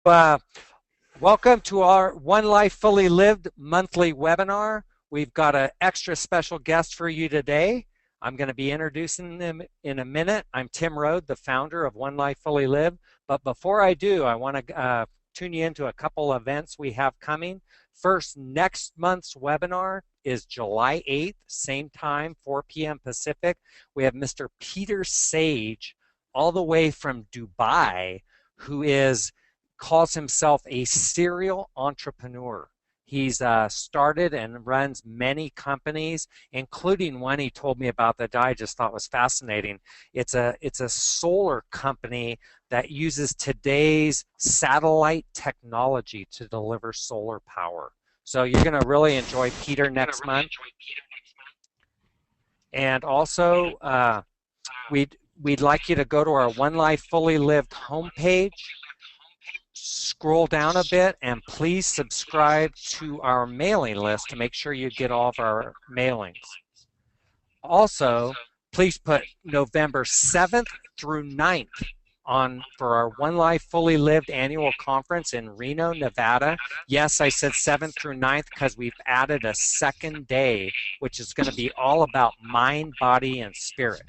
Uh, Welcome to our One Life Fully Lived monthly webinar. We've got an extra special guest for you today. I'm going to be introducing them in a minute. I'm Tim Rode, the founder of One Life Fully Lived. But before I do, I want to tune you into a couple events we have coming. First, next month's webinar is July 8th, same time, 4 p.m. Pacific. We have Mr. Peter Sage, all the way from Dubai, who calls himself a serial entrepreneur. He's started and runs many companies, including one he told me about that I just thought was fascinating. It's a solar company that uses today's satellite technology to deliver solar power. So you're going to really enjoy Peter next month. And also, we'd like you to go to our One Life Fully Lived homepage, scroll down a bit, and please subscribe to our mailing list to make sure you get all of our mailings. Also, please put November 7th through 9th on for our One Life Fully Lived annual conference in Reno, Nevada. Yes, I said 7th through 9th because we've added a second day, which is going to be all about mind, body, and spirit.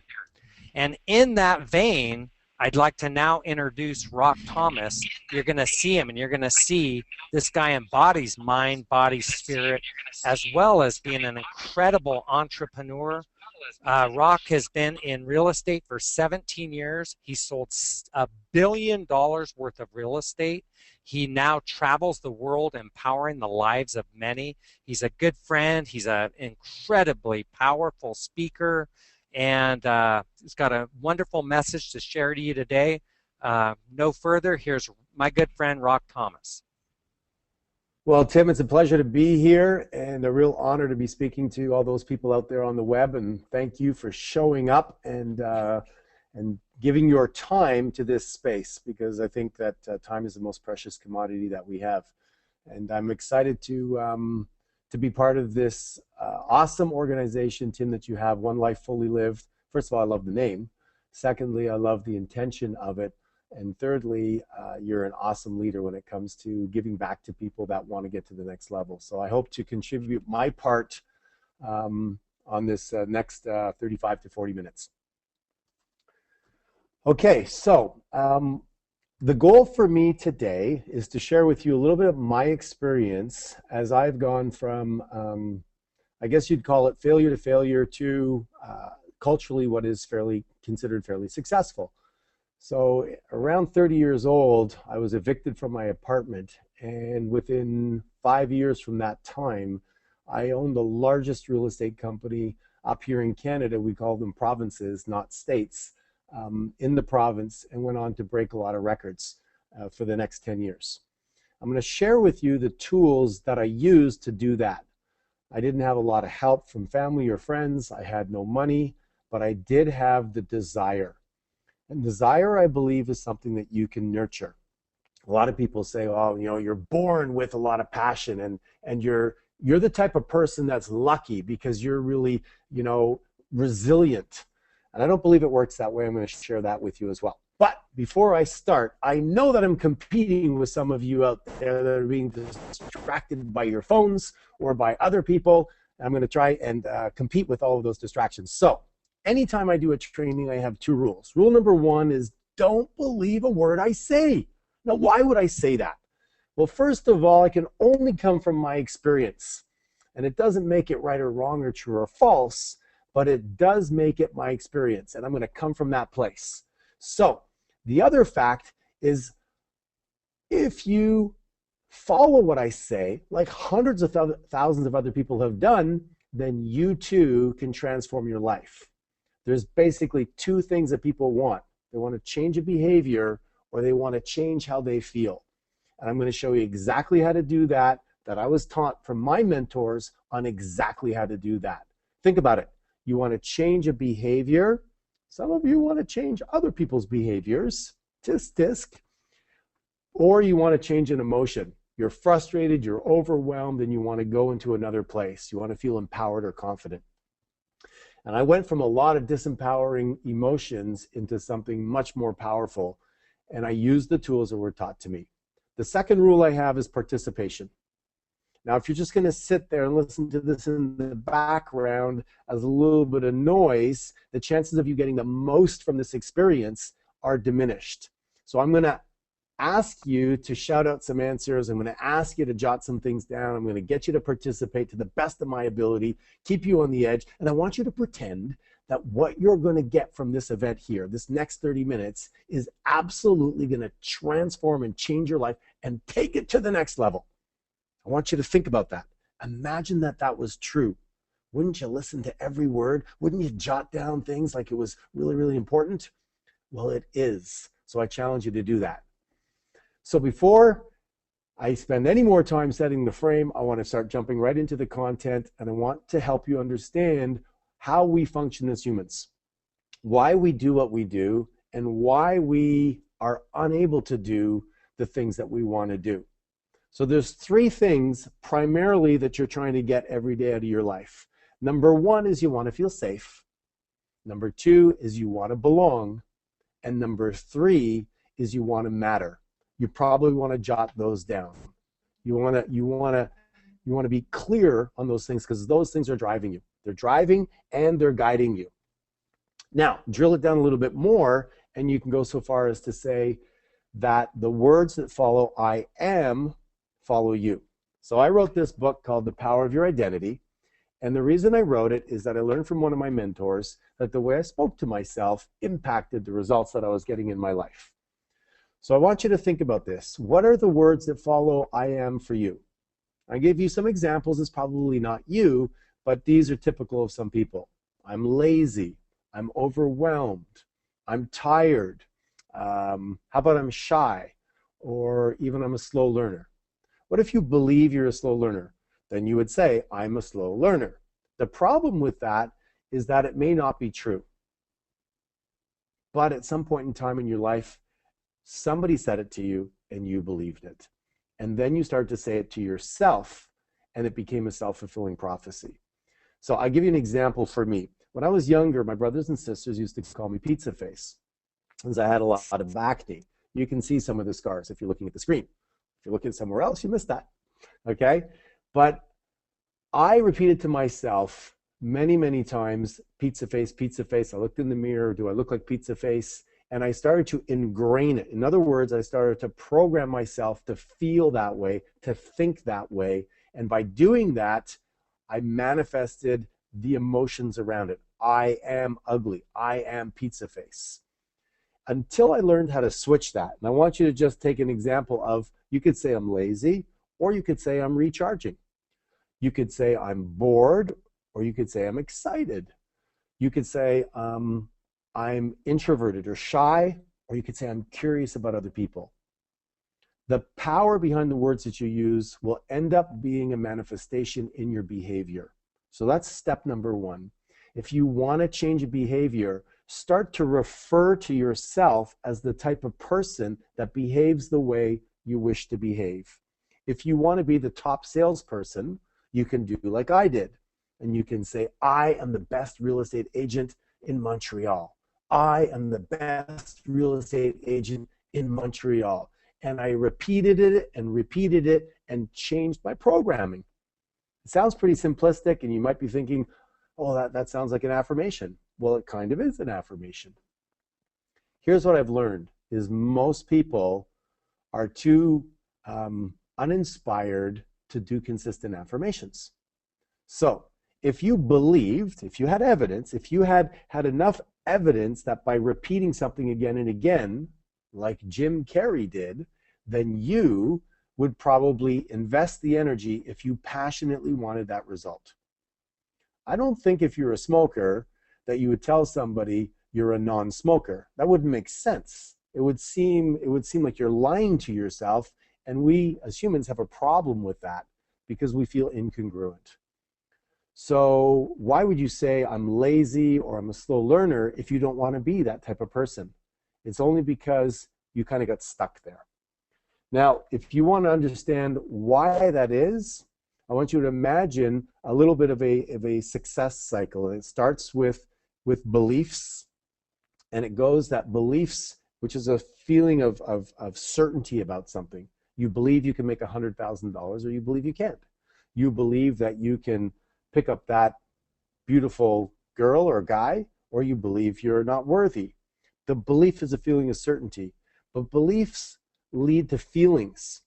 And in that vein, I'd like to now introduce Rock Thomas. You're going to see him, and you're going to see this guy embodies mind, body, spirit, as well as being an incredible entrepreneur. Rock has been in real estate for 17 years. He sold $1 billion worth of real estate. He now travels the world empowering the lives of many. He's a good friend. He's an incredibly powerful speaker. And he's got a wonderful message to share to you today. No further, here's my good friend, Rock Thomas. Well, Tim, it's a pleasure to be here and a real honor to be speaking to all those people out there on the web. And thank you for showing up and giving your time to this space, because I think that time is the most precious commodity that we have. And I'm excited to be part of this awesome organization, Tim, that you have, One Life Fully Lived. First of all, I love the name. Secondly, I love the intention of it. And thirdly, you're an awesome leader when it comes to giving back to people that want to get to the next level. So I hope to contribute my part on this next 35 to 40 minutes. Okay, so the goal for me today is to share with you a little bit of my experience as I've gone from, I guess you'd call it failure to failure to culturally what is considered fairly successful. So around 30 years old, I was evicted from my apartment, and within 5 years from that time, I owned the largest real estate company up here in Canada. We call them provinces, not states. In the province, and went on to break a lot of records for the next 10 years. I'm going to share with you the tools that I used to do that. I didn't have a lot of help from family or friends. I had no money, but I did have the desire. And desire, I believe, is something that you can nurture. A lot of people say, oh, you know, you're born with a lot of passion, and you're the type of person that's lucky because you're really, you know, resilient. And I don't believe it works that way. I'm going to share that with you as well. But before I start, I know that I'm competing with some of you out there that are being distracted by your phones or by other people. I'm going to try and compete with all of those distractions. So anytime I do a training, I have two rules. Rule number one is don't believe a word I say. Now, why would I say that? Well, first of all, it can only come from my experience. And it doesn't make it right or wrong or true or false, but it does make it my experience, and I'm going to come from that place. So the other fact is, if you follow what I say, like hundreds of thousands of other people have done, then you too can transform your life. There's basically two things that people want. They want to change a behavior, or they want to change how they feel. And I'm going to show you exactly how to do that I was taught from my mentors on exactly how to do that. Think about it. You want to change a behavior. Some of you want to change other people's behaviors, tisk. Or you want to change an emotion. You're frustrated, you're overwhelmed, and you want to go into another place. You want to feel empowered or confident. And I went from a lot of disempowering emotions into something much more powerful. And I used the tools that were taught to me. The second rule I have is participation. Now, if you're just going to sit there and listen to this in the background as a little bit of noise, the chances of you getting the most from this experience are diminished. So I'm going to ask you to shout out some answers. I'm going to ask you to jot some things down. I'm going to get you to participate to the best of my ability, keep you on the edge, and I want you to pretend that what you're going to get from this event here, this next 30 minutes, is absolutely going to transform and change your life and take it to the next level. I want you to think about that. Imagine that that was true. Wouldn't you listen to every word? Wouldn't you jot down things like it was really, really important? Well, it is. So I challenge you to do that. So before I spend any more time setting the frame, I want to start jumping right into the content, and I want to help you understand how we function as humans, why we do what we do, and why we are unable to do the things that we want to do. So there's three things primarily that you're trying to get every day out of your life. Number one is you want to feel safe. Number two is you want to belong. And number three is you want to matter. You probably want to jot those down. You want to be clear on those things, because those things are driving you. They're driving and they're guiding you. Now, drill it down a little bit more, and you can go so far as to say that the words that follow I am follow you. So I wrote this book called The Power of Your Identity, and the reason I wrote it is that I learned from one of my mentors that the way I spoke to myself impacted the results that I was getting in my life. So I want you to think about this. What are the words that follow I am for you? I gave you some examples. It's probably not you, but these are typical of some people. I'm lazy. I'm overwhelmed. I'm tired. How about I'm shy? Or even I'm a slow learner. What if you believe you're a slow learner? Then you would say, I'm a slow learner. The problem with that is that it may not be true. But at some point in time in your life, somebody said it to you and you believed it. And then you start to say it to yourself, and it became a self-fulfilling prophecy. So I'll give you an example for me. When I was younger, my brothers and sisters used to call me pizza face, because I had a lot of acne. You can see some of the scars if you're looking at the screen. If you're looking somewhere else, you missed that. Okay? But I repeated to myself many, many times, pizza face, pizza face. I looked in the mirror, do I look like pizza face? And I started to ingrain it. In other words, I started to program myself to feel that way, to think that way. And by doing that, I manifested the emotions around it. I am ugly. I am pizza face. Until I learned how to switch that. And I want you to just take an example of, you could say I'm lazy, or you could say I'm recharging. You could say I'm bored, or you could say I'm excited. You could say I'm introverted or shy, or you could say I'm curious about other people. The power behind the words that you use will end up being a manifestation in your behavior. So that's step number one. If you want to change a behavior, start to refer to yourself as the type of person that behaves the way you wish to behave. If you want to be the top salesperson, you can do like I did. And you can say, I am the best real estate agent in Montreal. I am the best real estate agent in Montreal. And I repeated it and changed my programming. It sounds pretty simplistic, and you might be thinking, oh, that sounds like an affirmation. Well, it kind of is an affirmation. Here's what I've learned, is most people are too uninspired to do consistent affirmations. So if you believed, if you had evidence, if you had enough evidence that by repeating something again and again, like Jim Carrey did, then you would probably invest the energy if you passionately wanted that result. I don't think if you're a smoker that you would tell somebody you're a non-smoker. That wouldn't make sense. It would seem like you're lying to yourself, and we as humans have a problem with that because we feel incongruent. So why would you say I'm lazy or I'm a slow learner if you don't want to be that type of person? It's only because you kind of got stuck there. Now, if you want to understand why that is, I want you to imagine a little bit of a success cycle. And it starts with beliefs, and it goes that beliefs, which is a feeling of certainty about something. You believe you can make $100,000 or you believe you can't. You believe that you can pick up that beautiful girl or guy, or you believe you're not worthy. The belief is a feeling of certainty, but beliefs lead to feelings.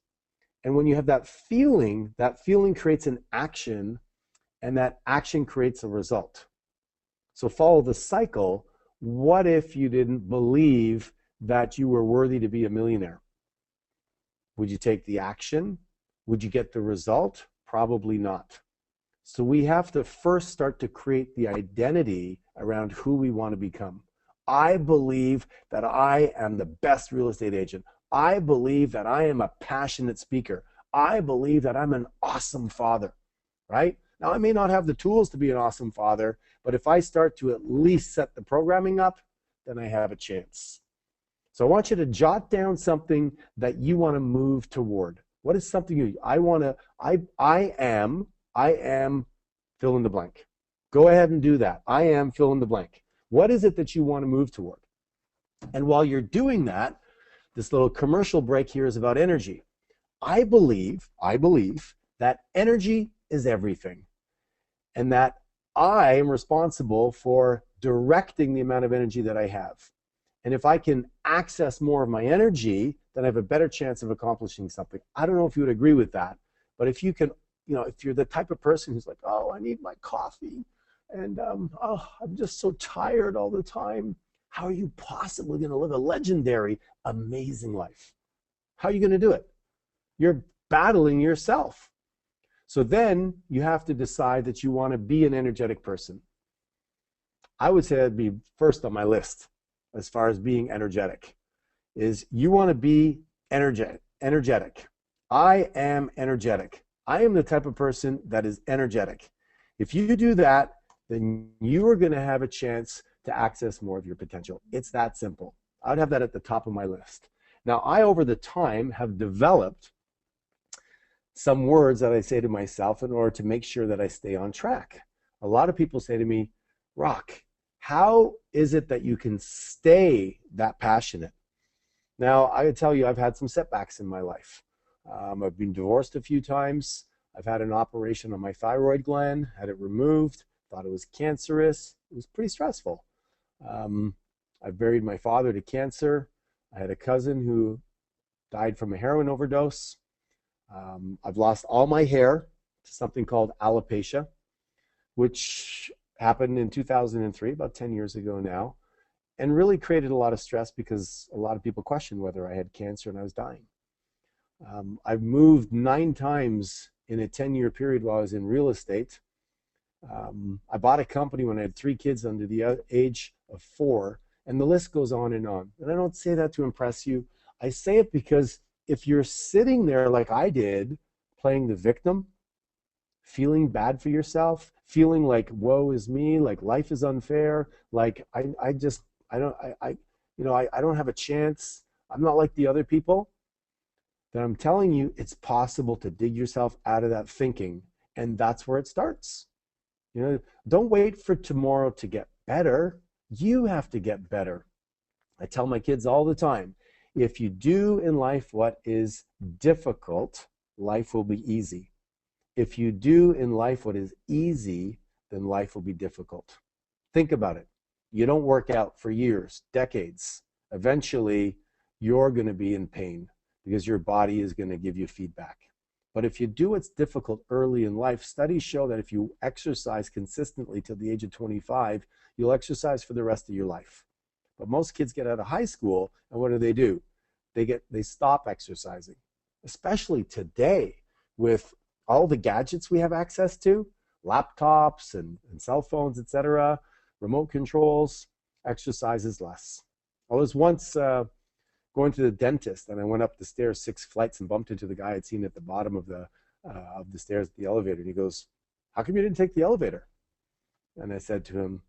And when you have that feeling creates an action, and that action creates a result. So follow the cycle. What if you didn't believe that you were worthy to be a millionaire? Would you take the action? Would you get the result? Probably not. So we have to first start to create the identity around who we want to become. I believe that I am the best real estate agent. I believe that I am a passionate speaker. I believe that I'm an awesome father, right? Now, I may not have the tools to be an awesome father, but if I start to at least set the programming up, then I have a chance. So I want you to jot down something that you want to move toward. What is something I am fill in the blank. Go ahead and do that. I am fill in the blank. What is it that you want to move toward? And while you're doing that, this little commercial break here is about energy. I believe that energy is everything, and that I am responsible for directing the amount of energy that I have. And if I can access more of my energy, then I have a better chance of accomplishing something. I don't know if you would agree with that, but if you can, if you're the type of person who's like, oh, I need my coffee, and oh, I'm just so tired all the time, how are you possibly going to live a legendary, amazing life? How are you going to do it? You're battling yourself. So then you have to decide that you want to be an energetic person. I would say that'd be first on my list as far as being energetic, is you want to be energetic. I am energetic. I am the type of person that is energetic. If you do that, then you are going to have a chance to access more of your potential. It's that simple. I would have that at the top of my list. Now, I, over the time, have developed some words that I say to myself in order to make sure that I stay on track. A lot of people say to me, Rock, how is it that you can stay that passionate? Now, I would tell you, I've had some setbacks in my life. I've been divorced a few times. I've had an operation on my thyroid gland, had it removed, thought it was cancerous. It was pretty stressful. I buried my father to cancer. I had a cousin who died from a heroin overdose. I've lost all my hair to something called alopecia, which happened in 2003, about 10 years ago now, and really created a lot of stress because a lot of people questioned whether I had cancer and I was dying. I've moved 9 times in a 10-year period while I was in real estate. I bought a company when I had 3 kids under the age of 4, and the list goes on. And I don't say that to impress you. I say it because if you're sitting there like I did, playing the victim, feeling bad for yourself, feeling like woe is me, like life is unfair, like I don't have a chance, I'm not like the other people, then I'm telling you, it's possible to dig yourself out of that thinking, and that's where it starts. Don't wait for tomorrow to get better. You have to get better. I tell my kids all the time, if you do in life what is difficult, life will be easy. If you do in life what is easy, then life will be difficult. Think about it. You don't work out for years, decades. Eventually, you're going to be in pain because your body is going to give you feedback. But if you do what's difficult early in life, studies show that if you exercise consistently till the age of 25, you'll exercise for the rest of your life. But most kids get out of high school, and what do? They stop exercising, especially today with all the gadgets we have access to, laptops and cell phones, etc., remote controls. Exercise is less. I was once going to the dentist, and I went up the stairs 6 flights and bumped into the guy I'd seen at the bottom of the stairs at the elevator. And he goes, "How come you didn't take the elevator?" And I said to him,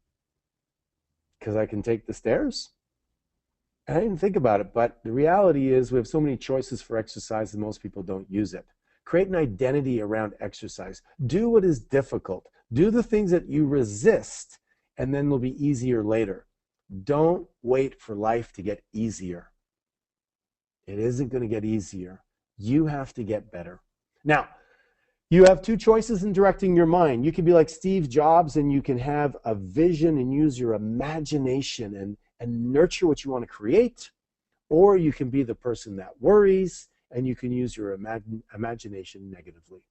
"Because I can take the stairs." And I didn't think about it, but the reality is we have so many choices for exercise and most people don't use it. Create an identity around exercise. Do what is difficult. Do the things that you resist, and then they'll be easier later. Don't wait for life to get easier. It isn't going to get easier. You have to get better. Now, you have two choices in directing your mind. You can be like Steve Jobs and you can have a vision and use your imagination and nurture what you want to create, or you can be the person that worries and you can use your imagination negatively.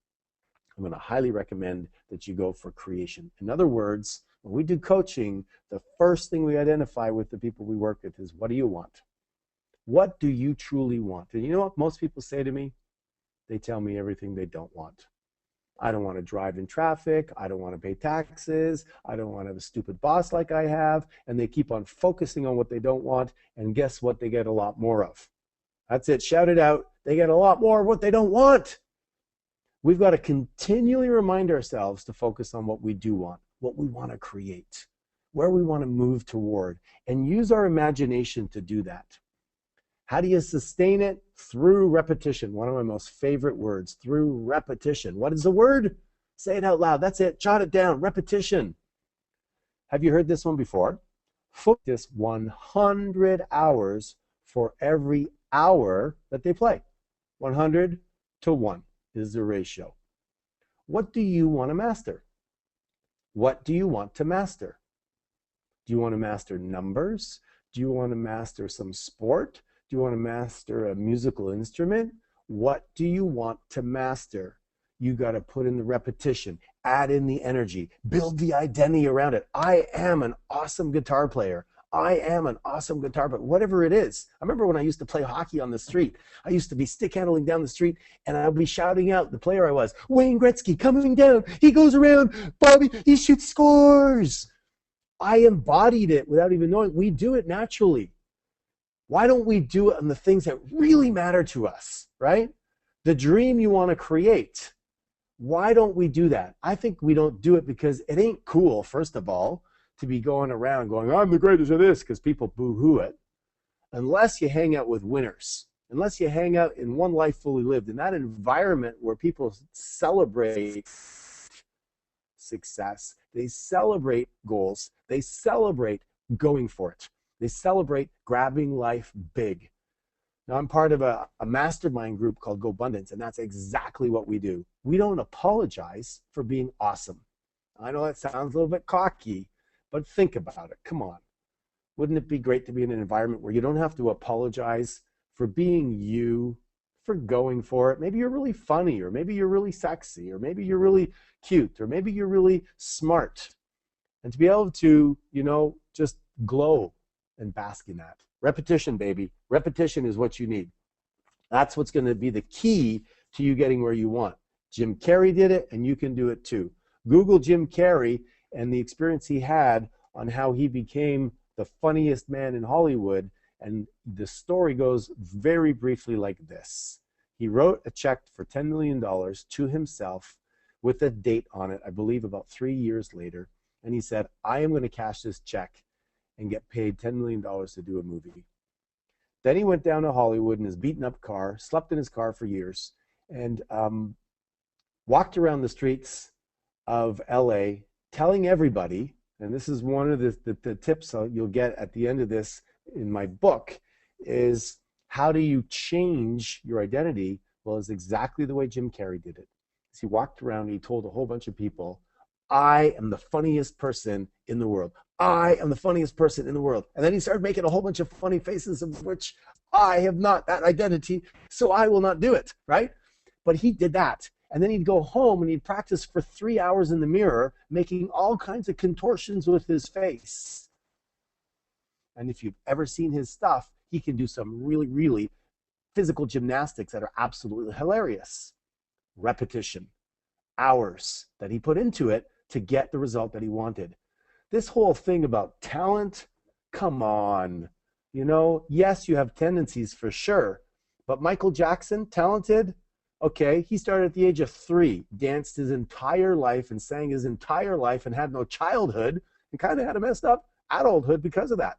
I'm going to highly recommend that you go for creation. In other words, when we do coaching, the first thing we identify with the people we work with is, what do you want? What do you truly want? And you know what most people say to me? They tell me everything they don't want. I don't want to drive in traffic. I don't want to pay taxes. I don't want to have a stupid boss like I have. And they keep on focusing on what they don't want. And guess what? They get a lot more of. That's it. Shout it out. They get a lot more of what they don't want. We've got to continually remind ourselves to focus on what we do want, what we want to create, where we want to move toward, and use our imagination to do that. How do you sustain it? Through repetition. One of my most favorite words, through repetition. What is the word? Say it out loud. That's it. Jot it down. Repetition. Have you heard this one before? Focus 100 hours for every hour that they play. 100 to 1 is the ratio. What do you want to master? What do you want to master? Do you want to master numbers? Do you want to master some sport? Do you want to master a musical instrument? What do you want to master? You got to put in the repetition, add in the energy, build the identity around it. I am an awesome guitar player. I am an awesome guitar player, whatever it is. I remember when I used to play hockey on the street. I used to be stick handling down the street, and I'd be shouting out the player I was, Wayne Gretzky coming down. He goes around, Bobby, he shoots scores. I embodied it without even knowing. We do it naturally. Why don't we do it on the things that really matter to us, right? The dream you want to create. Why don't we do that? I think we don't do it because it ain't cool, first of all, to be going around going, I'm the greatest of this, because people boo-hoo it. Unless you hang out with winners, unless you hang out in One Life Fully Lived, in that environment where people celebrate success, they celebrate goals, they celebrate going for it. They celebrate grabbing life big. Now, I'm part of a mastermind group called Go Abundance, and that's exactly what we do. We don't apologize for being awesome. I know that sounds a little bit cocky, but think about it. Come on. Wouldn't it be great to be in an environment where you don't have to apologize for being you, for going for it? Maybe you're really funny, or maybe you're really sexy, or maybe you're really cute, or maybe you're really smart. And to be able to, just glow and bask in that. Repetition, baby. Repetition is what you need. That's what's going to be the key to you getting where you want. Jim Carrey did it, and you can do it too. Google Jim Carrey and the experience he had on how he became the funniest man in Hollywood, and the story goes very briefly like this. He wrote a check for $10 million to himself with a date on it, I believe about 3 years later, and he said, I am going to cash this check and get paid $10 million to do a movie. Then he went down to Hollywood in his beaten up car, slept in his car for years, and walked around the streets of LA telling everybody, and this is one of the tips you'll get at the end of this in my book, is how do you change your identity? Well, it's exactly the way Jim Carrey did it. He walked around and he told a whole bunch of people, I am the funniest person in the world. I am the funniest person in the world. And then he started making a whole bunch of funny faces, of which I have not that identity, so I will not do it, right? But he did that. And then he'd go home and he'd practice for 3 hours in the mirror, making all kinds of contortions with his face. And if you've ever seen his stuff, he can do some really, really physical gymnastics that are absolutely hilarious. Repetition. Hours that he put into it to get the result that he wanted. This whole thing about talent, come on. Yes, you have tendencies for sure. But Michael Jackson, talented? Okay, he started at the age of 3, danced his entire life and sang his entire life and had no childhood and kind of had a messed up adulthood because of that.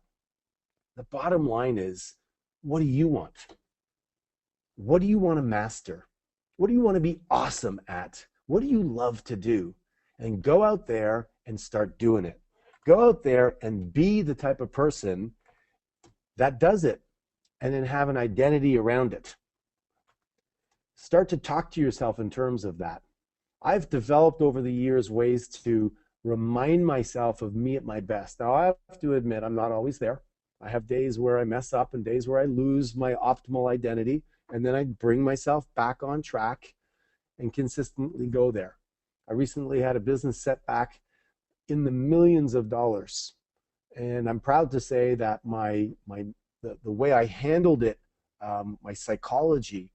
The bottom line is, what do you want? What do you want to master? What do you want to be awesome at? What do you love to do? And go out there and start doing it. Go out there and be the type of person that does it, and then have an identity around it. start to talk to yourself in terms of that. I've developed over the years ways to remind myself of me at my best. Now, I have to admit, I'm not always there. I have days where I mess up and days where I lose my optimal identity, and then I bring myself back on track and consistently go there. I recently had a business setback in the millions of dollars, and I'm proud to say that the way I handled it, my psychology,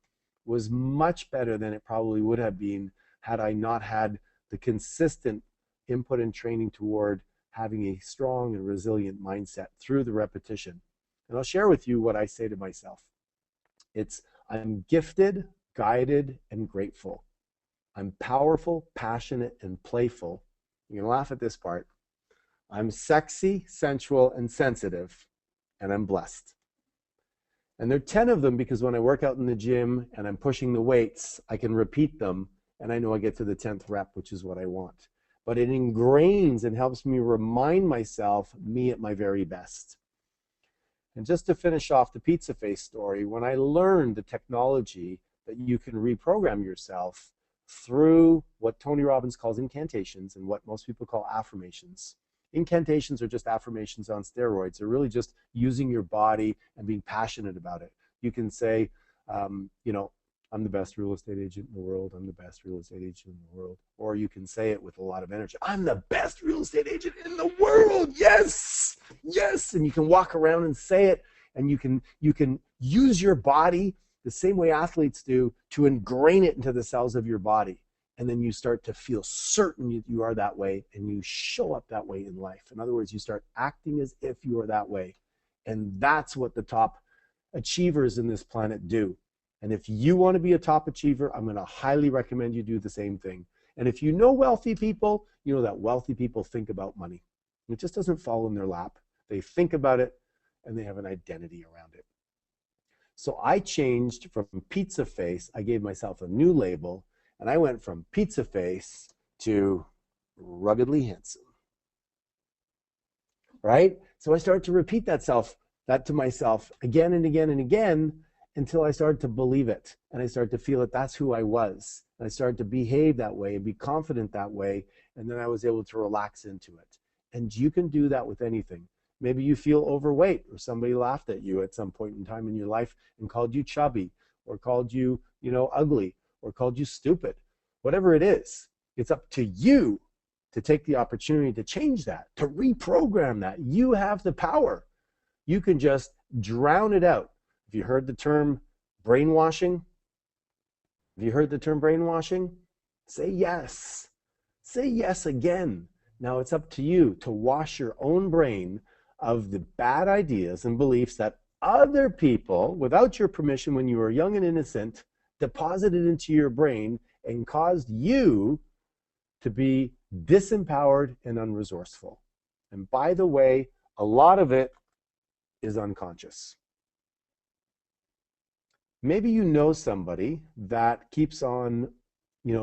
was much better than it probably would have been had I not had the consistent input and training toward having a strong and resilient mindset through the repetition. And I'll share with you what I say to myself. It's, I'm gifted, guided, and grateful. I'm powerful, passionate, and playful. You can laugh at this part. I'm sexy, sensual, and sensitive, and I'm blessed. And there are 10 of them because when I work out in the gym and I'm pushing the weights, I can repeat them, and I know I get to the 10th rep, which is what I want. But it ingrains and helps me remind myself me at my very best. And just to finish off the pizza face story, when I learned the technology that you can reprogram yourself through what Tony Robbins calls incantations and what most people call affirmations. Incantations are just affirmations on steroids. They're really just using your body and being passionate about it. You can say, I'm the best real estate agent in the world. I'm the best real estate agent in the world. Or you can say it with a lot of energy. I'm the best real estate agent in the world. Yes, yes. And you can walk around and say it, and you can use your body the same way athletes do to ingrain it into the cells of your body. And then you start to feel certain you are that way, and you show up that way in life. In other words, you start acting as if you are that way. And that's what the top achievers in this planet do. And if you want to be a top achiever, I'm going to highly recommend you do the same thing. And if you know wealthy people, you know that wealthy people think about money. It just doesn't fall in their lap. They think about it, and they have an identity around it. So I changed from pizza face. I gave myself a new label, and I went from pizza face to ruggedly handsome. Right? So I started to repeat that to myself again and again and again, until I started to believe it, and I started to feel that that's who I was. And I started to behave that way and be confident that way, and then I was able to relax into it. And you can do that with anything. Maybe you feel overweight, or somebody laughed at you at some point in time in your life and called you chubby, or called you, ugly, or called you stupid. Whatever it is, it's up to you to take the opportunity to change that, to reprogram that. You have the power. You can just drown it out. Have you heard the term brainwashing? Have you heard the term brainwashing? Say yes. Say yes again. Now it's up to you to wash your own brain of the bad ideas and beliefs that other people, without your permission when you were young and innocent, deposited into your brain and caused you to be disempowered and unresourceful. And by the way, a lot of it is unconscious. Maybe you know somebody that keeps on,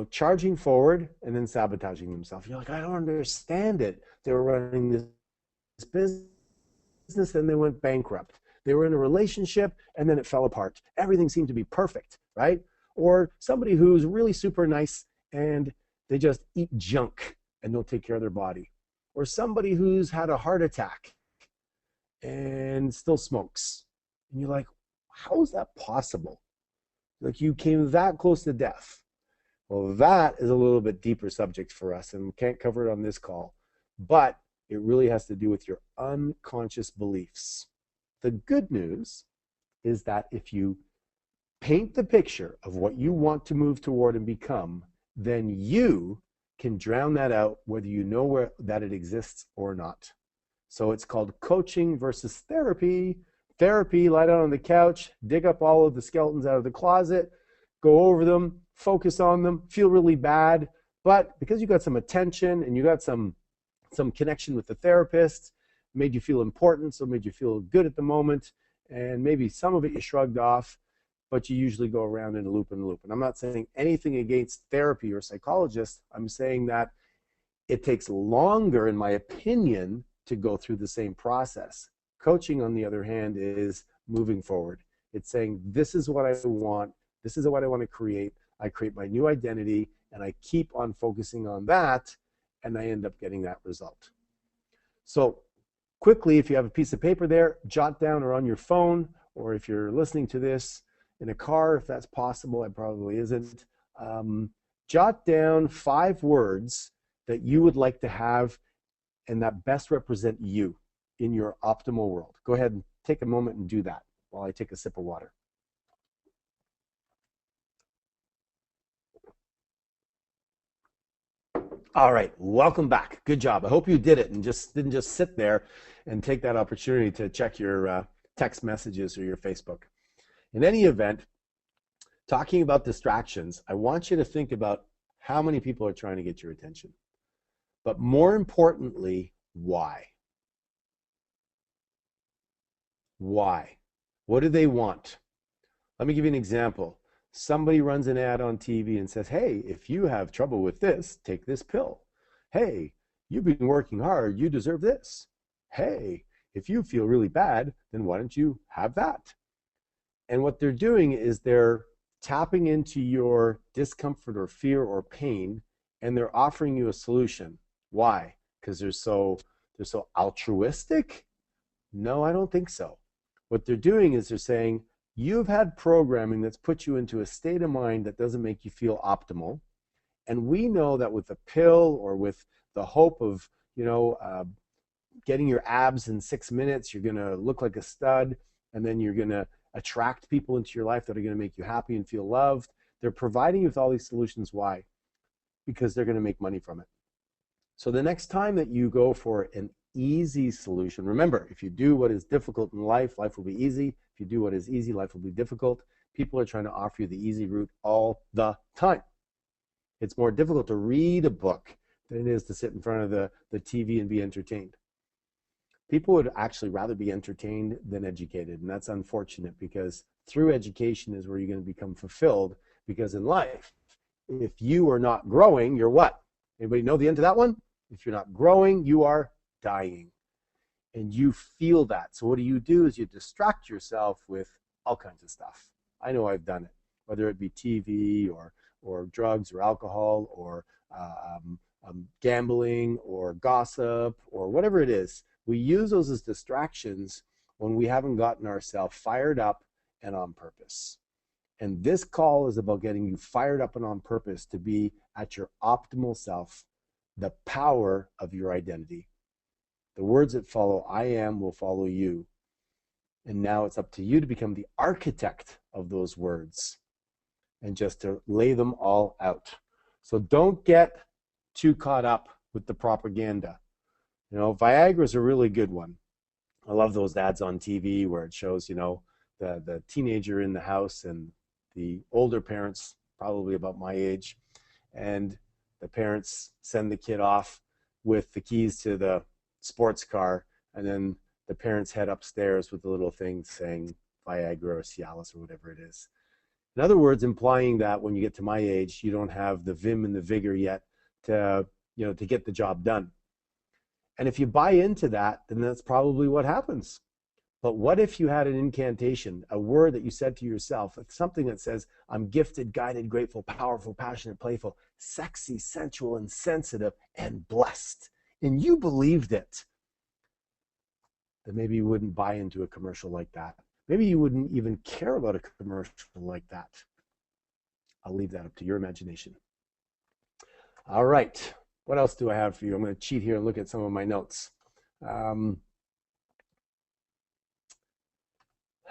charging forward and then sabotaging themselves. You're like, I don't understand it. They were running this business and they went bankrupt. They were in a relationship and then it fell apart. Everything seemed to be perfect, right? Or somebody who's really super nice and they just eat junk and don't take care of their body. Or somebody who's had a heart attack and still smokes. And you're like, how is that possible? Like, you came that close to death. Well, that is a little bit deeper subject for us, and we can't cover it on this call. But it really has to do with your unconscious beliefs. The good news is that if you paint the picture of what you want to move toward and become, then you can drown that out whether you know that it exists or not. So it's called coaching versus therapy. Therapy, lie down on the couch, dig up all of the skeletons out of the closet, go over them, focus on them, feel really bad. But because you got some attention and you got some connection with the therapist, made you feel important, so made you feel good at the moment, and maybe some of it you shrugged off, but you usually go around in a loop and a loop. And I'm not saying anything against therapy or psychologists. I'm saying that it takes longer, in my opinion, to go through the same process. Coaching, on the other hand, is moving forward. It's saying, this is what I want. This is what I want to create. I create my new identity, and I keep on focusing on that, and I end up getting that result. So quickly, if you have a piece of paper there, jot down, or on your phone, or if you're listening to this in a car, if that's possible, it probably isn't, jot down 5 words that you would like to have and that best represent you in your optimal world. Go ahead and take a moment and do that while I take a sip of water. All right, welcome back. Good job. I hope you did it and didn't just sit there and take that opportunity to check your text messages or your Facebook. In any event, talking about distractions, I want you to think about how many people are trying to get your attention. But more importantly, why? Why? What do they want? Let me give you an example. Somebody runs an ad on TV and says, hey, if you have trouble with this, take this pill. Hey, you've been working hard, you deserve this. Hey, if you feel really bad, then why don't you have that? And what they're doing is they're tapping into your discomfort or fear or pain, and they're offering you a solution. Why? Because they're so altruistic? No, I don't think so. What they're doing is they're saying, you've had programming that's put you into a state of mind that doesn't make you feel optimal. And we know that with a pill or with the hope of, getting your abs in 6 minutes, you're going to look like a stud, and then you're going to attract people into your life that are going to make you happy and feel loved. They're providing you with all these solutions. Why? Because they're going to make money from it. So the next time that you go for an easy solution, remember, if you do what is difficult in life, life will be easy. If you do what is easy, life will be difficult. People are trying to offer you the easy route all the time. It's more difficult to read a book than it is to sit in front of the TV and be entertained. People would actually rather be entertained than educated, and that's unfortunate, because through education is where you're going to become fulfilled. Because in life, if you are not growing, you're what? Anybody know the end to that one? If you're not growing, you are dying. And you feel that. So what do? Is you distract yourself with all kinds of stuff. I know I've done it, whether it be TV or drugs or alcohol or gambling or gossip or whatever it is. We use those as distractions when we haven't gotten ourselves fired up and on purpose. And this call is about getting you fired up and on purpose to be at your optimal self, the power of your identity. The words that follow I am will follow you. And now it's up to you to become the architect of those words and just to lay them all out. So don't get too caught up with the propaganda. Viagra is a really good one. I love those ads on TV where it shows, the teenager in the house and the older parents, probably about my age, and the parents send the kid off with the keys to the sports car, and then the parents head upstairs with the little thing saying Viagra or Cialis or whatever it is. In other words, implying that when you get to my age, you don't have the vim and the vigor yet to get the job done. And if you buy into that, then that's probably what happens. But what if you had an incantation, a word that you said to yourself, something that says, I'm gifted, guided, grateful, powerful, passionate, playful, sexy, sensual, and sensitive, and blessed. And you believed it. Then maybe you wouldn't buy into a commercial like that. Maybe you wouldn't even care about a commercial like that. I'll leave that up to your imagination. All right. What else do I have for you? I'm going to cheat here and look at some of my notes. All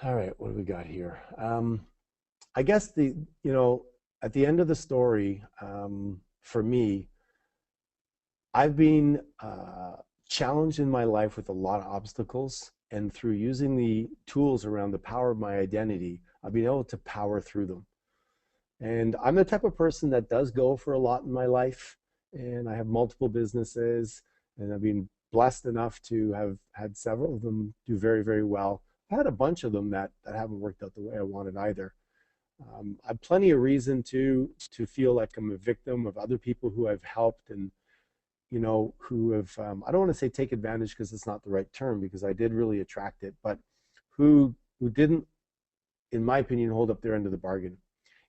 right, what do we got here? I guess at the end of the story, for me, I've been challenged in my life with a lot of obstacles, and through using the tools around the power of my identity, I've been able to power through them. And I'm the type of person that does go for a lot in my life, and I have multiple businesses, and I've been blessed enough to have had several of them do very, very well. I've had a bunch of them that haven't worked out the way I wanted either. I have plenty of reason to feel like I'm a victim of other people who I've helped, and who have, I don't want to say take advantage because it's not the right term, because I did really attract it, but who didn't, in my opinion, hold up their end of the bargain.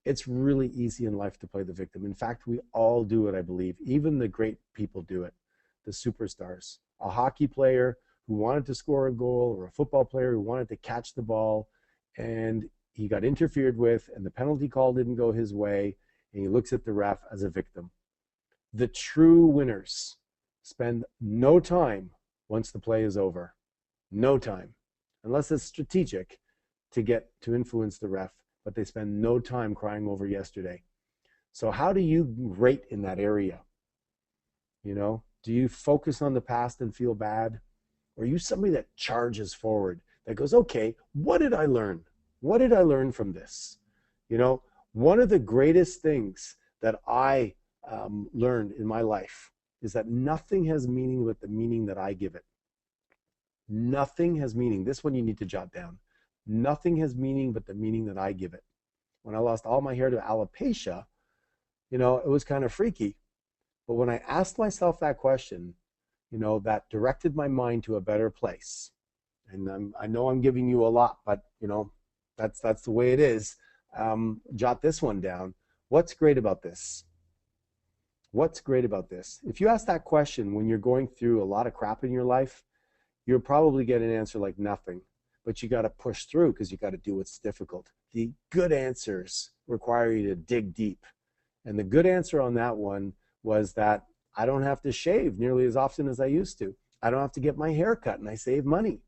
It's really easy in life to play the victim. In fact, we all do it, I believe. Even the great people do it, the superstars. A hockey player who wanted to score a goal, or a football player who wanted to catch the ball, and he got interfered with, and the penalty call didn't go his way, and he looks at the ref as a victim. The true winners spend no time once the play is over. No time. Unless it's strategic to get to influence the ref, but they spend no time crying over yesterday. So how do you rate in that area? You know, do you focus on the past and feel bad? Or are you somebody that charges forward, that goes, okay, what did I learn? What did I learn from this? You know, one of the greatest things that I learned in my life is that nothing has meaning but the meaning that I give it. Nothing has meaning. This one you need to jot down. Nothing has meaning but the meaning that I give it. When I lost all my hair to alopecia, you know, it was kind of freaky. But when I asked myself that question, you know, that directed my mind to a better place. And I know I'm giving you a lot, but, you know, that's the way it is. Jot this one down. What's great about this? What's great about this? If you ask that question when you're going through a lot of crap in your life, you'll probably get an answer like nothing. But you got to push through because you got to do what's difficult. The good answers require you to dig deep. And the good answer on that one was that I don't have to shave nearly as often as I used to. I don't have to get my hair cut, and I save money.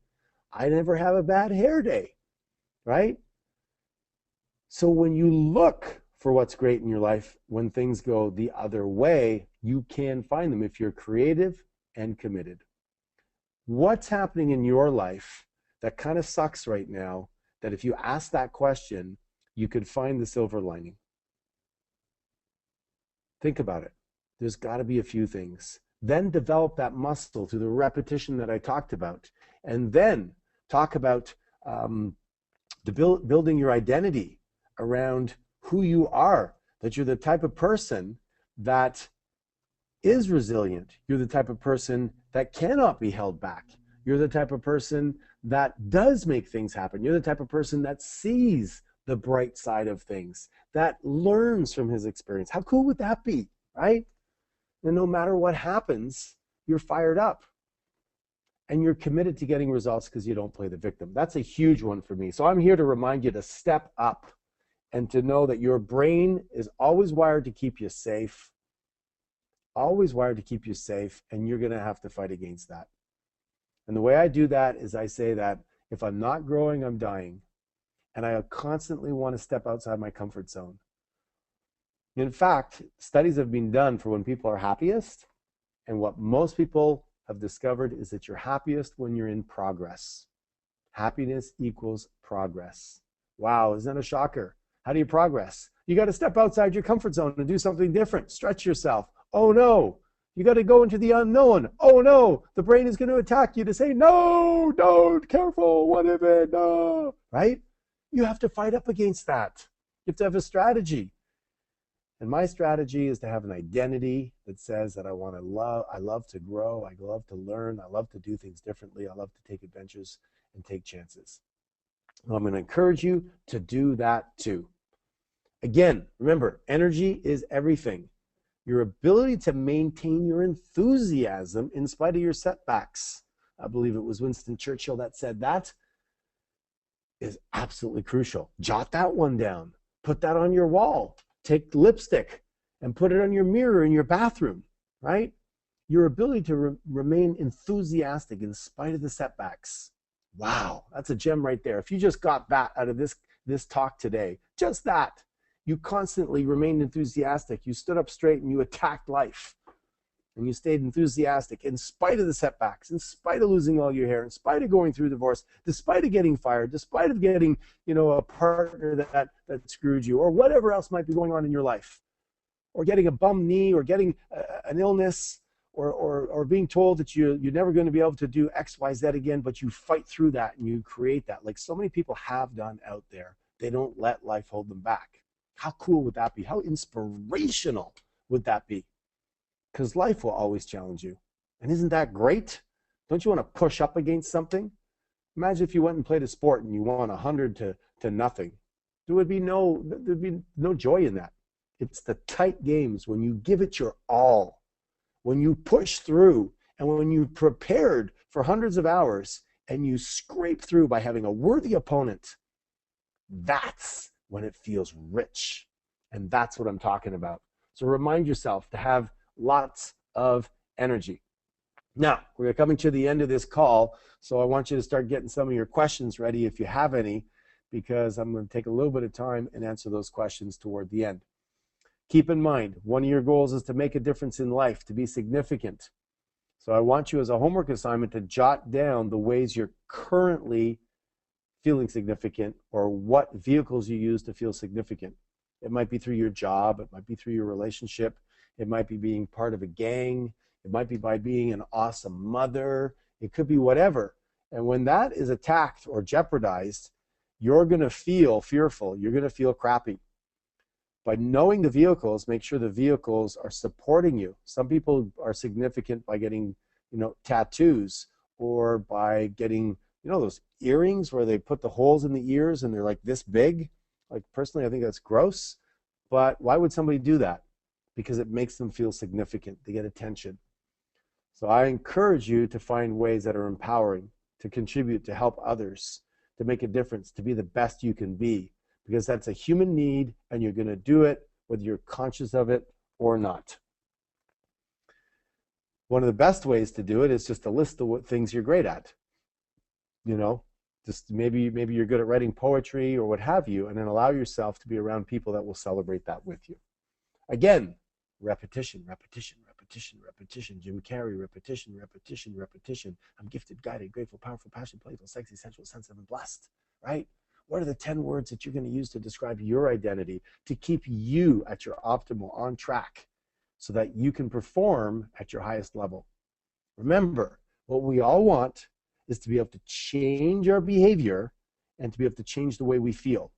I never have a bad hair day, right? So when you look for what's great in your life, when things go the other way, you can find them if you're creative and committed. What's happening in your life that kind of sucks right now, that if you ask that question, you could find the silver lining? Think about it. There's got to be a few things. Then develop that muscle through the repetition that I talked about. And then talk about building your identity around who you are, that you're the type of person that is resilient. You're the type of person that cannot be held back. You're the type of person that does make things happen. You're the type of person that sees the bright side of things, that learns from his experience. How cool would that be, right? And no matter what happens, you're fired up. And you're committed to getting results because you don't play the victim. That's a huge one for me. So I'm here to remind you to step up and to know that your brain is always wired to keep you safe. Always wired to keep you safe, and you're going to have to fight against that. And the way I do that is I say that if I'm not growing, I'm dying. And I constantly want to step outside my comfort zone. In fact, studies have been done for when people are happiest, and what most people have discovered is that you're happiest when you're in progress. Happiness equals progress. Wow, isn't that a shocker? How do you progress? You got to step outside your comfort zone and do something different. Stretch yourself. Oh no, you got to go into the unknown. Oh no, the brain is going to attack you to say, no, don't, careful, what if it, no, right? You have to fight up against that. You have to have a strategy. And my strategy is to have an identity that says that I love to grow, I love to learn, I love to do things differently, I love to take adventures and take chances. I'm going to encourage you to do that too. Again, remember, energy is everything. Your ability to maintain your enthusiasm in spite of your setbacks. I believe it was Winston Churchill that said that is absolutely crucial. Jot that one down. Put that on your wall. Take lipstick and put it on your mirror in your bathroom, right? Your ability to remain enthusiastic in spite of the setbacks. Wow, that's a gem right there. If you just got that out of this talk today, just that, you constantly remained enthusiastic. You stood up straight and you attacked life. And you stayed enthusiastic in spite of the setbacks, in spite of losing all your hair, in spite of going through divorce, despite of getting fired, despite of getting, a partner that screwed you, or whatever else might be going on in your life, or getting a bum knee, or getting an illness, or being told that you're never going to be able to do X, Y, Z again, but you fight through that and you create that, like so many people have done out there. They don't let life hold them back. How cool would that be? How inspirational would that be? Because life will always challenge you. And isn't that great? Don't you want to push up against something? Imagine if you went and played a sport and you won 100 to nothing. there'd be no joy in that. It's the tight games when you give it your all, when you push through, and when you prepared for hundreds of hours and you scrape through by having a worthy opponent. That's when it feels rich. And that's what I'm talking about. So remind yourself to have lots of energy. Now, we're coming to the end of this call, so I want you to start getting some of your questions ready if you have any, because I'm going to take a little bit of time and answer those questions toward the end. Keep in mind, one of your goals is to make a difference in life, to be significant. So I want you as a homework assignment to jot down the ways you're currently feeling significant, or what vehicles you use to feel significant. It might be through your job, it might be through your relationship, it might be being part of a gang, it might be by being an awesome mother, it could be whatever. And when that is attacked or jeopardized, you're going to feel fearful, you're going to feel crappy. By knowing the vehicles, make sure the vehicles are supporting you. Some people are significant by getting, tattoos, or by getting, those earrings where they put the holes in the ears and they're like this big. Like, personally, I think that's gross. But why would somebody do that? Because it makes them feel significant. They get attention. So I encourage you to find ways that are empowering, to contribute, to help others, to make a difference, to be the best you can be. Because that's a human need, and you're going to do it whether you're conscious of it or not. One of the best ways to do it is just to list the things you're great at. Just maybe you're good at writing poetry or what have you, and then allow yourself to be around people that will celebrate that with you. Again, repetition, repetition, repetition, repetition. Jim Carrey, repetition, repetition, repetition. I'm gifted, guided, grateful, powerful, passionate, playful, sexy, sensual, sensitive, and blessed, right? What are the 10 words that you're going to use to describe your identity, to keep you at your optimal, on track, so that you can perform at your highest level? Remember, what we all want is to be able to change our behavior and to be able to change the way we feel.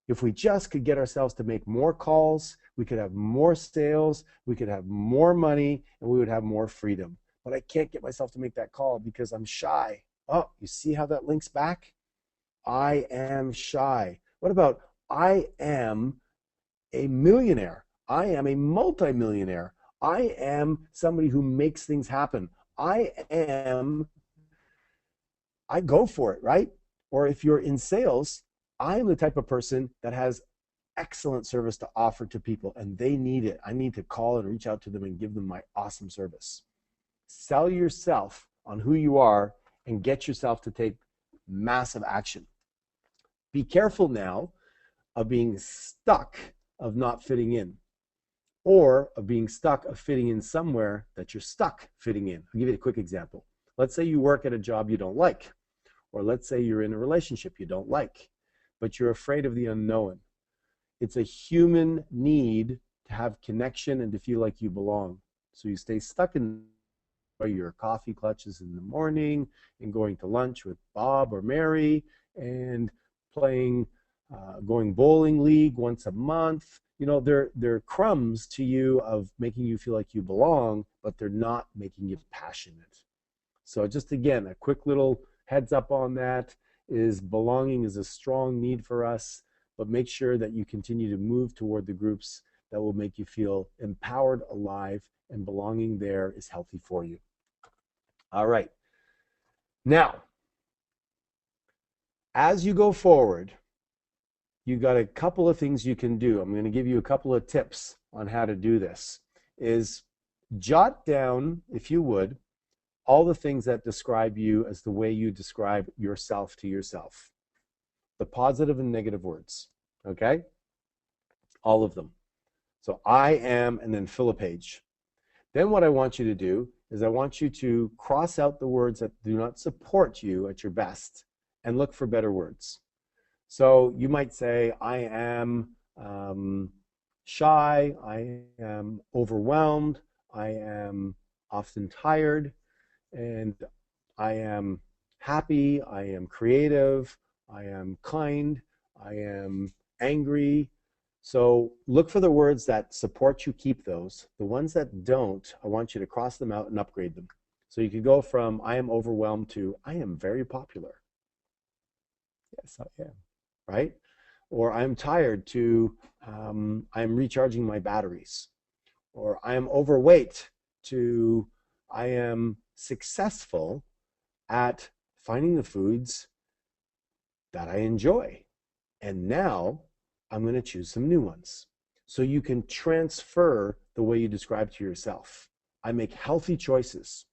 If we just could get ourselves to make more calls, we could have more sales, we could have more money, and we would have more freedom. But I can't get myself to make that call because I'm shy. Oh, you see how that links back? I am shy. What about I am a millionaire? I am a multimillionaire. I am somebody who makes things happen. I go for it, right? Or if you're in sales, I'm the type of person that has excellent service to offer to people, and they need it. I need to call and reach out to them and give them my awesome service. Sell yourself on who you are and get yourself to take massive action. Be careful now of being stuck of not fitting in, or of being stuck of fitting in somewhere that you're stuck fitting in. I'll give you a quick example. Let's say you work at a job you don't like, or let's say you're in a relationship you don't like, but you're afraid of the unknown. It's a human need to have connection and to feel like you belong. So you stay stuck in your coffee clutches in the morning, and going to lunch with Bob or Mary, and playing, going bowling league once a month. They're crumbs to you of making you feel like you belong, but they're not making you passionate. So just again, a quick little heads up on that is belonging is a strong need for us, but make sure that you continue to move toward the groups that will make you feel empowered, alive, and belonging there is healthy for you. All right. Now, as you go forward, you got a couple of things you can do. I'm going to give you a couple of tips on how to do this. Is jot down, if you would, all the things that describe you as the way you describe yourself to yourself. The positive and negative words, okay? All of them. So I am, and then fill a page. Then what I want you to do is I want you to cross out the words that do not support you at your best and look for better words. So you might say, I am shy, I am overwhelmed, I am often tired, and I am happy, I am creative, I am kind, I am angry. So look for the words that support you, keep those. The ones that don't, I want you to cross them out and upgrade them. So you could go from I am overwhelmed to I am very popular. Yes, I am, right? or I'm tired to I'm recharging my batteries, or I am overweight to I am successful at finding the foods that I enjoy. And now I'm going to choose some new ones. So you can transfer the way you describe to yourself. I make healthy choices.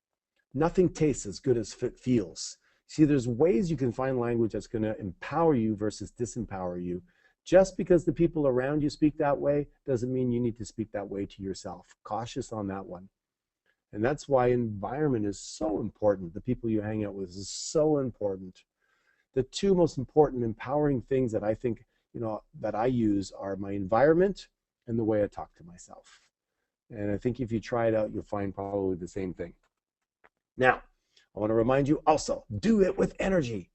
Nothing tastes as good as it feels. See, there's ways you can find language that's going to empower you versus disempower you. Just because the people around you speak that way doesn't mean you need to speak that way to yourself. Cautious on that one. And that's why environment is so important. The people you hang out with is so important. The two most important empowering things that I think, that I use are my environment and the way I talk to myself. And I think if you try it out, you'll find probably the same thing. Now, I want to remind you also, do it with energy.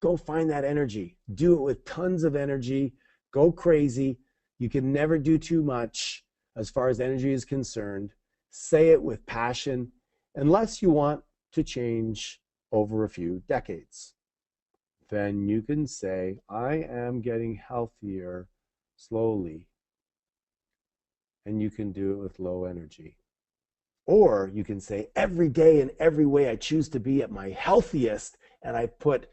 Go find that energy. Do it with tons of energy. Go crazy. You can never do too much as far as energy is concerned. Say it with passion, unless you want to change over a few decades. Then you can say, I am getting healthier slowly. And you can do it with low energy. Or you can say, every day in every way I choose to be at my healthiest, and I put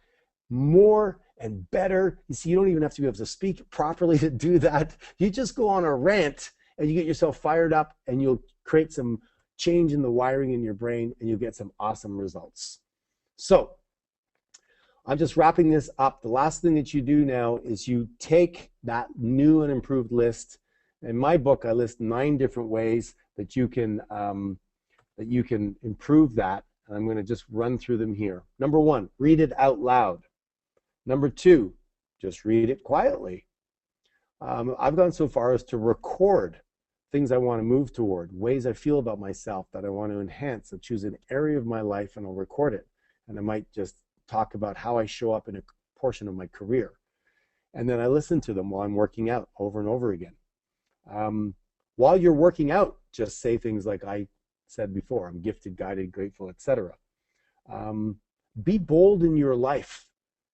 more and better. You see, you don't even have to be able to speak properly to do that. You just go on a rant and you get yourself fired up, and you'll create some change in the wiring in your brain, and you'll get some awesome results. So I'm just wrapping this up. The last thing that you do now is you take that new and improved list. In my book, I list 9 different ways that you can improve that. And I'm going to just run through them here. Number 1, read it out loud. Number 2, just read it quietly. I've gone so far as to record things I want to move toward, ways I feel about myself that I want to enhance. I'll choose an area of my life and I'll record it. And I might just talk about how I show up in a portion of my career. And then I listen to them while I'm working out over and over again. While you're working out, just say things like I said before, I'm gifted, guided, grateful, etc. Be bold in your life.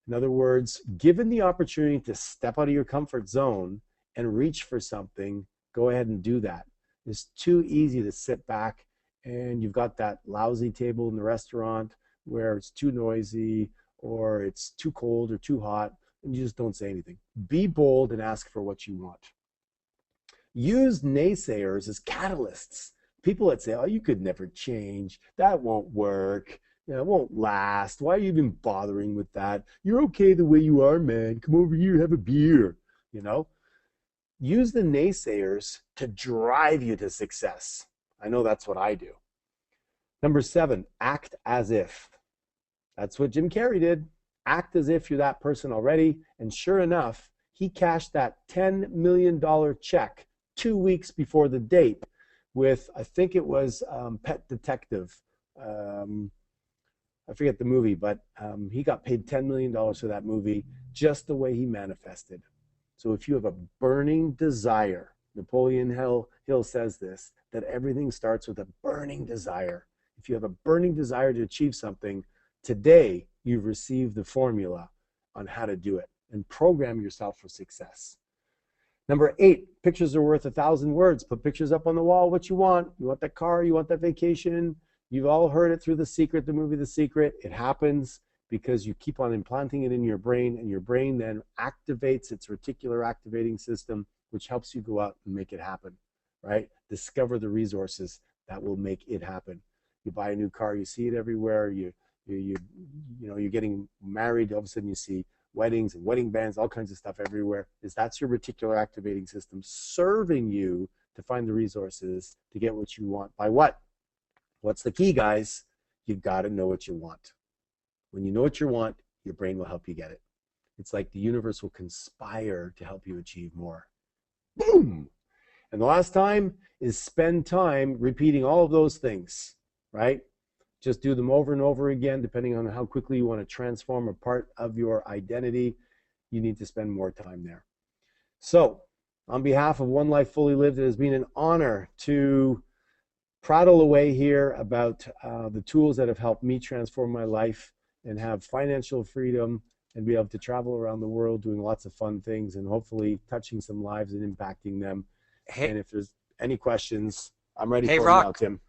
In other words, given the opportunity to step out of your comfort zone and reach for something, go ahead and do that. It's too easy to sit back and you've got that lousy table in the restaurant where it's too noisy or it's too cold or too hot, and you just don't say anything. Be bold and ask for what you want. Use naysayers as catalysts. People that say, oh, you could never change, that won't work, it won't last, why are you even bothering with that? You're okay the way you are, man, come over here, have a beer, Use the naysayers to drive you to success. I know that's what I do. Number 7, act as if. That's what Jim Carrey did. Act as if you're that person already. And sure enough, he cashed that $10 million check 2 weeks before the date with, I think it was Pet Detective. I forget the movie, but he got paid $10 million for that movie just the way he manifested. So if you have a burning desire, Napoleon Hill says this, that everything starts with a burning desire. If you have a burning desire to achieve something, today you've received the formula on how to do it and program yourself for success. Number 8, pictures are worth 1,000 words. Put pictures up on the wall, what you want. You want that car, you want that vacation. You've all heard it through The Secret, the movie The Secret. It happens because you keep on implanting it in your brain, and your brain then activates its reticular activating system, which helps you go out and make it happen, right? Discover the resources that will make it happen. You buy a new car, you see it everywhere. You're getting married, all of a sudden you see weddings and wedding bands, all kinds of stuff everywhere. That's your reticular activating system serving you to find the resources to get what you want. By what? What's the key, guys? You've got to know what you want. When you know what you want, your brain will help you get it. It's like the universe will conspire to help you achieve more. Boom! And the last time is spend time repeating all of those things, right? Just do them over and over again, depending on how quickly you want to transform a part of your identity. You need to spend more time there. So, on behalf of One Life Fully Lived, it has been an honor to prattle away here about the tools that have helped me transform my life and have financial freedom and be able to travel around the world doing lots of fun things and hopefully touching some lives and impacting them. Hey, And if there's any questions, I'm ready hey, for them now, Rock. Tim.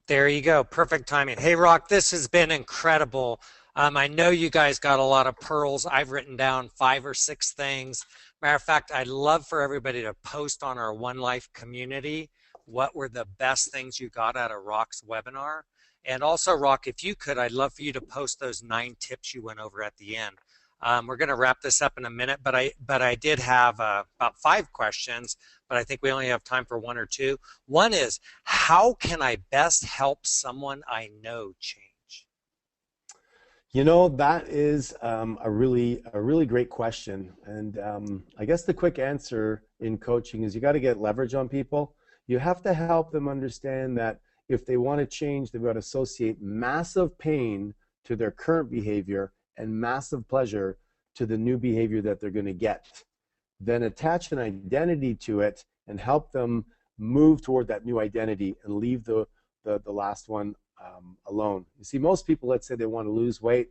There you go. Perfect timing. Hey, Rock, this has been incredible. I know you guys got a lot of pearls. I've written down 5 or 6 things. Matter of fact, I'd love for everybody to post on our One Life community what were the best things you got out of Rock's webinar. And also, Rock, if you could, I'd love for you to post those 9 tips you went over at the end. We're going to wrap this up in a minute, but I did have about 5 questions, but I think we only have time for 1 or 2. One is, how can I best help someone I know change? You know, that is a really great question. And I guess the quick answer in coaching is you got to get leverage on people. You have to help them understand that if they want to change, they've got to associate massive pain to their current behavior and massive pleasure to the new behavior that they're going to get. Then attach an identity to it and help them move toward that new identity and leave the last one alone. You see, most people, let's say they want to lose weight,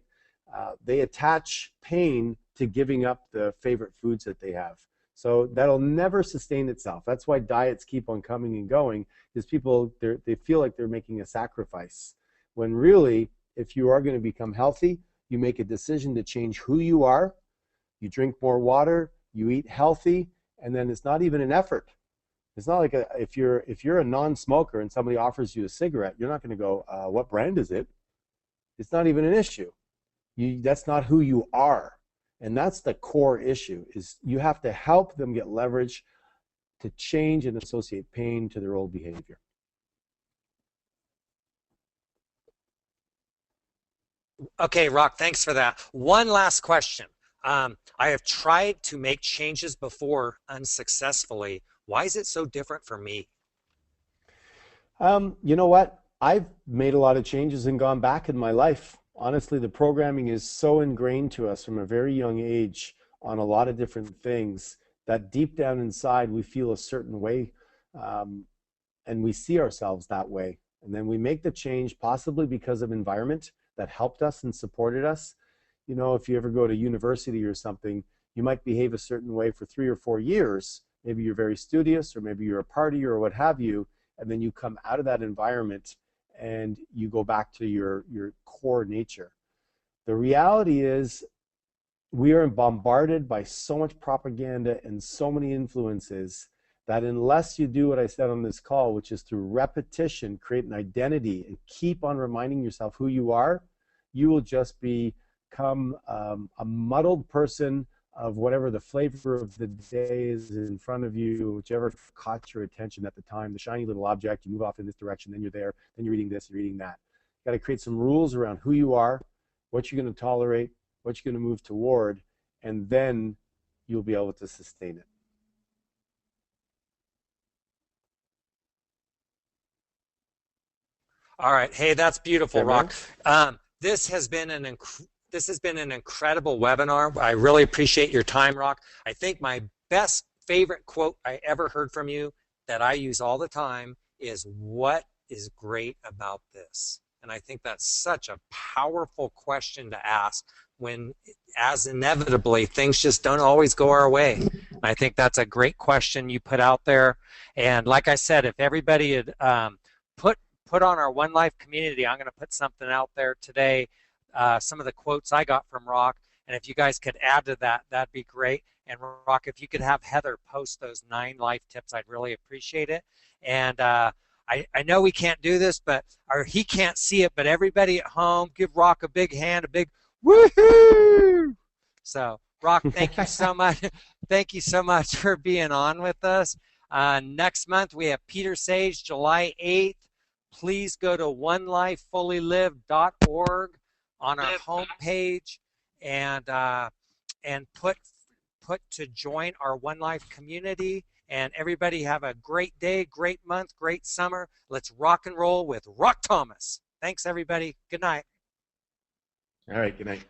they attach pain to giving up the favorite foods that they have. So that'll never sustain itself. That's why diets keep on coming and going, is people, they feel like they're making a sacrifice. When really, if you are going to become healthy, you make a decision to change who you are, you drink more water, you eat healthy, and then it's not even an effort. It's not like if you're a non-smoker and somebody offers you a cigarette, you're not going to go, what brand is it? It's not even an issue. That's not who you are. And that's the core issue, is you have to help them get leverage to change and associate pain to their old behavior. Okay, Rock, thanks for that. One last question. I have tried to make changes before unsuccessfully. Why is it so different for me? You know what? I've made a lot of changes and gone back in my life. Honestly, the programming is so ingrained to us from a very young age on a lot of different things that deep down inside we feel a certain way, um, and we see ourselves that way. And then we make the change possibly because of environment that helped us and supported us. You know, if you ever go to university or something, you might behave a certain way for 3 or 4 years. Maybe you're very studious, or maybe you're a partier or what have you, and then you come out of that environment and you go back to your core nature. The reality is we are bombarded by so much propaganda and so many influences that unless you do what I said on this call, which is through repetition, create an identity and keep on reminding yourself who you are, you will just become a muddled person of whatever the flavor of the day is in front of you, whichever caught your attention at the time, the shiny little object, you move off in this direction, then you're there, then you're eating this, you're eating that. You got to create some rules around who you are, what you're going to tolerate, what you're going to move toward, and then you'll be able to sustain it. All right. Hey, that's beautiful, Okay, man. Rock. This has been an incredible webinar. I really appreciate your time, Rock. I think my best favorite quote I ever heard from you that I use all the time is, "What is great about this?" And I think that's such a powerful question to ask when, as inevitably, things just don't always go our way. I think that's a great question you put out there. And like I said, if everybody had put put on our One Life community, I'm going to put something out there today, some of the quotes I got from Rock, and if you guys could add to that, that'd be great. And Rock, if you could have Heather post those 9 life tips, I'd really appreciate it. And I know we can't do this, or he can't see it, but everybody at home, give Rock a big hand, a big woohoo! So, Rock, thank you so much. Thank you so much for being on with us. Next month, we have Peter Sage, July 8th. Please go to onelifefullylive.org on our homepage and put to join our One Life community. And everybody have a great day, great month, great summer. Let's rock and roll with Rock Thomas. Thanks, everybody. Good night. All right, good night.